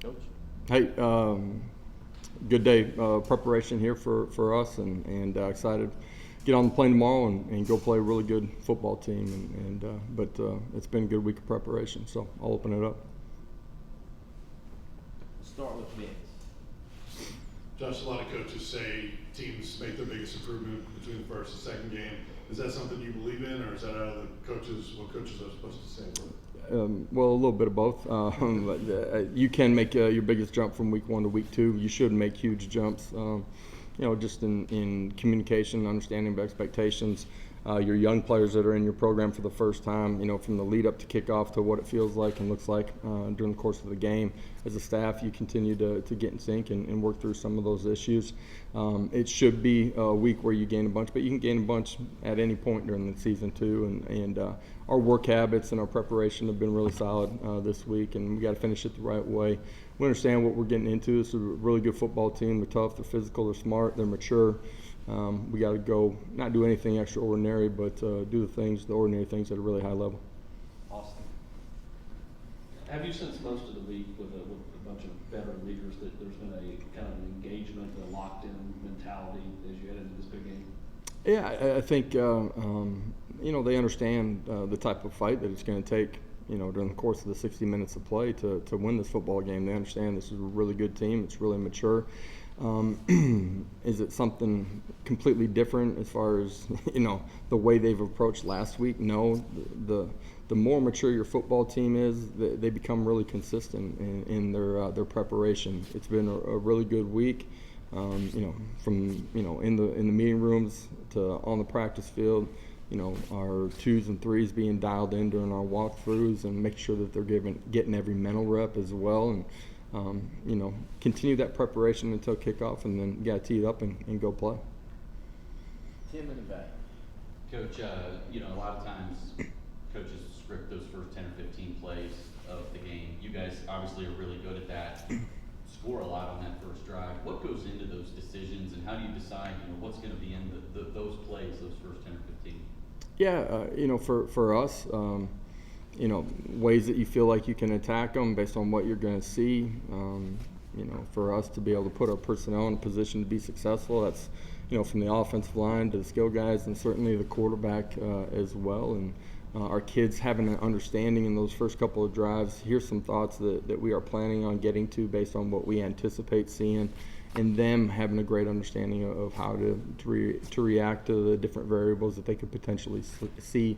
Coach? Hey, good day preparation here for us, and excited to get on the plane tomorrow and go play a really good football team. But it's been a good week of preparation, so I'll open it up. We'll start with Vince. Josh, a lot of coaches say teams make their biggest improvement between the first and second game. Is that something you believe in, or is that out of the coaches, what coaches are supposed to say? Well, a little bit of both. You can make your biggest jump from week 1 to week 2. You should make huge jumps, just in communication, understanding of expectations. Your young players that are in your program for the first time, from the lead up to kickoff to what it feels like and looks like during the course of the game. As a staff, you continue to get in sync and work through some of those issues. It should be a week where you gain a bunch, but you can gain a bunch at any point during the season too. And our work habits and our preparation have been really solid this week, and we got to finish it the right way. We understand what we're getting into. It's a really good football team. They're tough, they're physical, they're smart, they're mature. We got to go, not do anything extraordinary, but do the ordinary things at a really high level. Austin. Have you sensed most of the week with a bunch of veteran leaders that there's been a kind of an engagement, a locked-in mentality as you head into this big game? Yeah, I think they understand the type of fight that it's going to take. During the course of the 60 minutes of play to win this football game. They understand this is a really good team. It's really mature. Is it something completely different as far as the way they've approached last week? No. The more mature your football team is, they become really consistent in their preparation. It's been a really good week. From in the meeting rooms to on the practice field. Our 2s and 3s being dialed in during our walkthroughs and make sure that they're getting every mental rep as well, and continue that preparation until kickoff, and then you got to tee it up and go play. Tim in the back. Coach, a lot of times coaches script those first 10 or 15 plays of the game. You guys obviously are really good at that. Score a lot on that first drive. What goes into those decisions, and how do you decide, what's going to be in those plays, those first 10 or 15? Yeah, for us, ways that you feel like you can attack them based on what you're going to see. For us to be able to put our personnel in a position to be successful, that's, from the offensive line to the skill guys and certainly the quarterback as well. And our kids having an understanding in those first couple of drives. Here's some thoughts that we are planning on getting to based on what we anticipate seeing, and them having a great understanding of how to react to the different variables that they could potentially see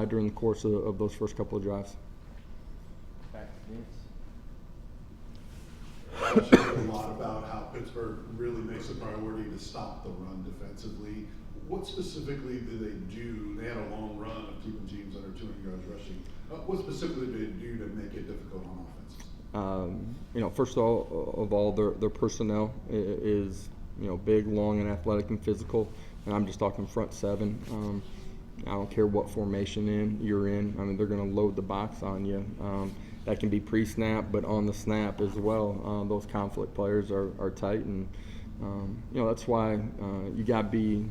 during the course of those first couple of drives. Back to Vince. You heard a lot about how Pittsburgh really makes a priority to stop the run defensively. What specifically do they do? They had a long run of keeping teams under 200 yards rushing. What specifically do they do to make it difficult on offense? First of all, their personnel is big, long, and athletic and physical. And I'm just talking front seven. I don't care what formation you're in. I mean, they're going to load the box on you. That can be pre-snap, but on the snap as well. Those conflict players are tight, and that's why you got to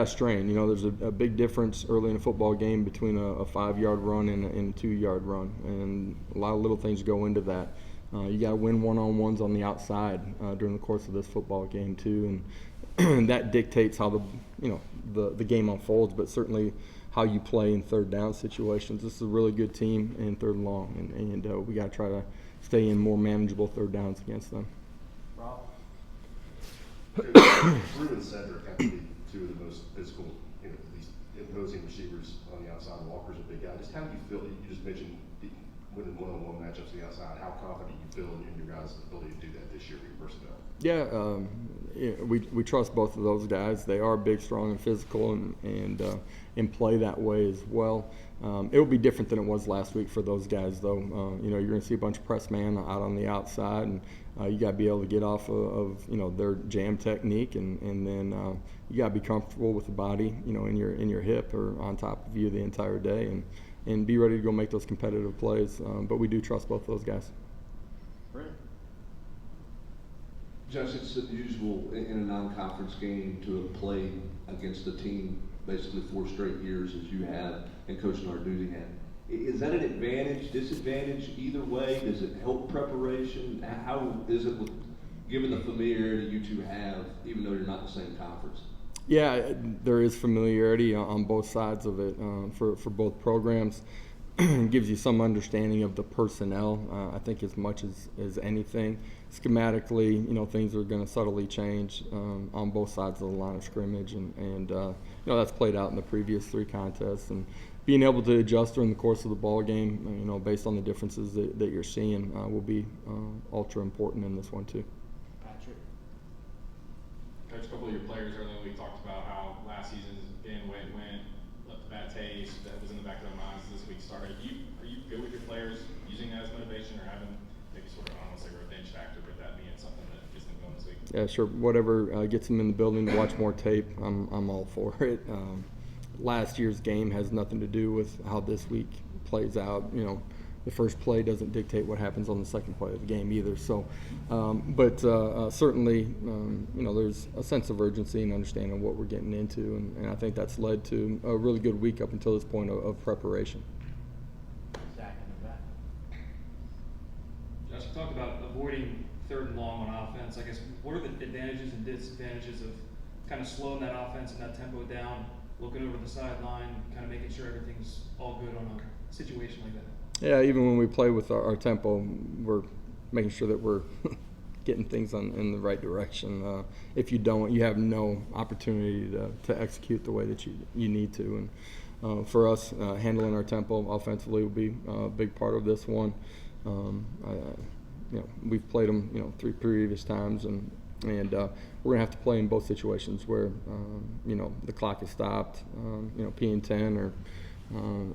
strain. There's a big difference early in a football game between a 5-yard run and a 2-yard run, and a lot of little things go into that. You got to win one-on-ones on the outside during the course of this football game too, and that dictates how the game unfolds, but certainly how you play in third down situations. This is a really good team in third and long, and we got to try to stay in more manageable third downs against them. Rob. Drew and Cedric have to be two of the most physical, these imposing receivers on the outside. Walker's a big guy. Just how do you feel? You just mentioned winning one-on-one matchups on the outside. How confident you feel in your guys' ability to do that this year with your personnel? Yeah, we trust both of those guys. They are big, strong, and physical, and play that way as well. It will be different than it was last week for those guys, though. You're going to see a bunch of press man out on the outside, and you got to be able to get off of their jam technique, and then you got to be comfortable with the body, in your hip or on top of you the entire day, and be ready to go make those competitive plays. But we do trust both those guys. Brent. Josh, it's unusual in a non-conference game to have played against a team basically 4 straight years as you have, and Coach Narduzzi had. Is that an advantage, disadvantage, either way? Does it help preparation? How is it with, given the familiarity you two have, even though you're not in the same conference? Yeah, there is familiarity on both sides of it for both programs. It gives you some understanding of the personnel, I think, as much as anything. Schematically, things are going to subtly change on both sides of the line of scrimmage, and that's played out in the previous 3 contests. And being able to adjust during the course of the ball game, based on the differences that you're seeing, will be ultra important in this one too. Patrick. Coach, a couple of your players earlier in the week talked about how last season's game went, left a bad taste, that was in the back of their minds this week started. Are you good with your players using that as motivation, or having maybe sort of, I don't want to say revenge factor, but that being something that gets them going this week? Yeah, sure. Whatever gets them in the building to watch more tape, I'm all for it. Last year's game has nothing to do with how this week plays out. The first play doesn't dictate what happens on the second play of the game either. So, but certainly, there's a sense of urgency and understanding what we're getting into, and I think that's led to a really good week up until this point of preparation. Zach in the back. Josh, you talked about avoiding 3rd and long on offense. I guess, what are the advantages and disadvantages of kind of slowing that offense and that tempo down, looking over the sideline, kind of making sure everything's all good on a situation like that? Yeah, even when we play with our tempo, we're making sure that we're getting things in the right direction. If you don't, you have no opportunity to execute the way that you need to. And for us, handling our tempo offensively will be a big part of this one. We've played them 3 previous times, and we're gonna have to play in both situations where the clock is stopped, P and 10, or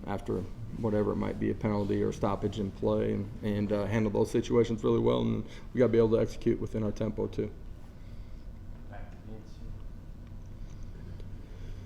after whatever it might be, a penalty or stoppage in play, and handle those situations really well, and we got to be able to execute within our tempo too. Back to Vince.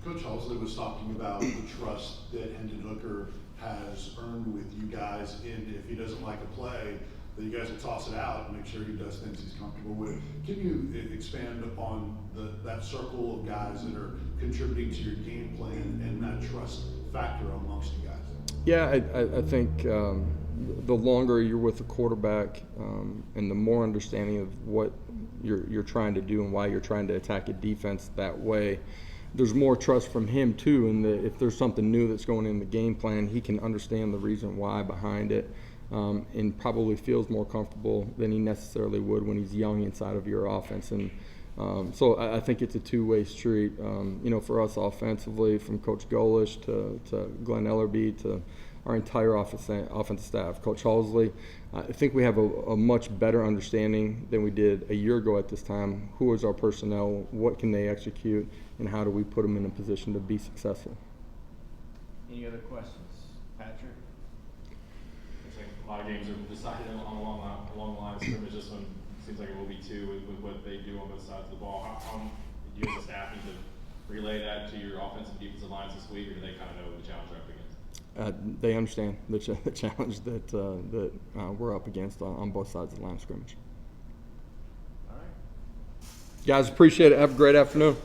Coach Halsley was talking about the trust that Hendon Hooker has earned with you guys, and if he doesn't like a play, that you guys will toss it out and make sure he does things he's comfortable with. Can you expand upon that circle of guys that are contributing to your game plan and that trust factor amongst you guys? Yeah, I think the longer you're with the quarterback and the more understanding of what you're trying to do and why you're trying to attack a defense that way, there's more trust from him too, and if there's something new that's going in the game plan, he can understand the reason why behind it, and probably feels more comfortable than he necessarily would when he's young inside of your offense. And so I think it's a two-way street. For us offensively, from Coach Golish to Glenn Ellerby to our entire offensive staff, Coach Halsley, I think we have a much better understanding than we did a year ago at this time. Who is our personnel? What can they execute? And how do we put them in a position to be successful? Any other questions? Patrick? It's like a lot of games are decided along the line of scrimmage. This one seems like it will be too, with what they do on both sides of the ball. How do you as a staff need to relay that to your offensive and defensive lines this week, or do they kind of know the challenge they're up against? They understand the challenge that we're up against on both sides of the line of scrimmage. All right. Guys, appreciate it. Have a great afternoon.